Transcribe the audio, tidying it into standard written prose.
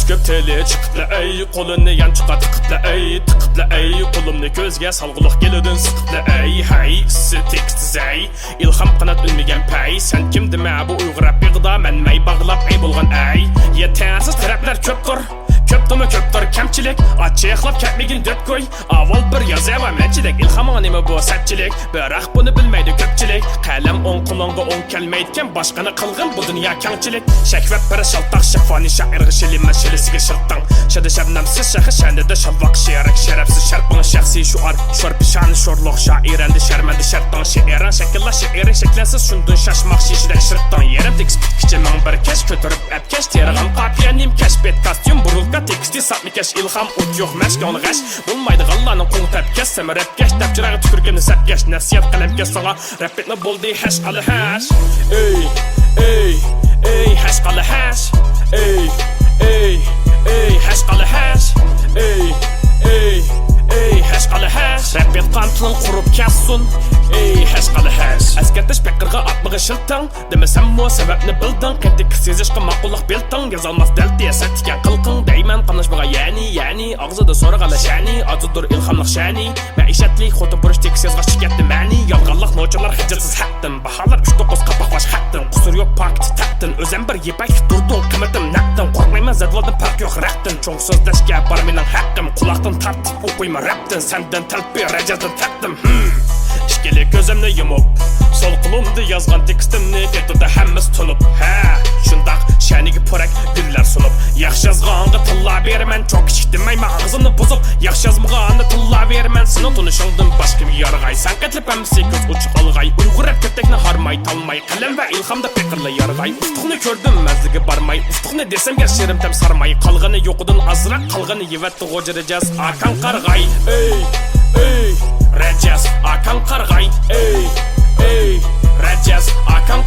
köp teli çıkıpla ey, kolunu yan çıqa tıkıpla ey, kolumni ko'zga salg'uluq keludin sıkıpla ey. Hey, isi tekst zey, ilham qanat ülmegen pay. Sen kim deme bu Uyghur rap yığda, men mey bağlap ey bolgan ey. Yetersiz taraflar köptür, köptür kamchilik, açıqlab ketmegin dört koy. Avval bir yazava menchilik, ilhamın nima bu satchilik, biroq buni bilmaydi ko'pchilik. Qalam o'ng qo'longa o'ng kelmaydigan, boshqani qilg'in bu dunyo kangchilik. Shakvat bir shaltaq shafoni sha'irga shilima shilisiga shirtang. Shada shabnamsiz shahi shanida shavaq sherak sharafsiz sharpang shaxsiy shuar shor pishani shorloq shoirandi sharmanda shartang she'ran shakilla she'ring shaklansiz shundan shashmaq shishida shirtang. Yerim tekst bitkicha mang bir kash ko'tarib apkash terg'am qapiyanim kashbet kostyum burulka teksti sapmikash ilham o't yo'q mashkon g'ash bo'lmaydi g'allani qo'ng tapkash samarapkash tapchirag'i tukurgani sapkash nasiyat qalamga so'g'a rapetni bo'ldi hash qali hash ey hash qali hash ey hash qali hash ey hash qali hash rapet qantlin qurib kassun ey hash qali hash askatash paqirga atmig'i shiltang demasam mo sababni bilding qantik sezishga ma'qullik beltang yazolmas daltiya satgan qilqing dayman qamlashmaga yani og'zida so'rag'ala shani azudur ilhamliq shani maishatlik xotin burish teksizga shikatni ma'ni yolg'onliq nochalar hijratsiz hattin baholar 3-9 qapoqlash hattin qusur yo'q pakt taktin o'zim bir yepak durdum qimitim naqdim qo'rqmayman zadvoldan farq yo'q raqtin cho'ng so'zlashga bor mening haqqim quloqdan tartib o'qiyman raptin sandan talpi rajazdan taqdim ishkili ko'zimni yumib sol qo'limda yozgan tekstimni ketdi hammasi tunib ha shundaq shaniga porak gullar sunib yaxshi yozg'anga tilla beraman cho'k kichik demayman og'zimni buzib yaxshi yozmag'anni tilla beraman seni tunishingdan boshqa bir yarg'ay sanqatlab hammasi ko'z uchiq olg'ay uyg'ur rap ko'ptakni harmay talmay qalam va ilhamda piqirli yarg'ay uftuqni ko'rdim mazziga barmay uftuqni desam gar sherim tam sarmay qolg'ini yo'qidan azroq qolg'ini yevatdi g'o'jirajaz akan qarg'ay ey Rajas akan qarg'ay ey Rajas akan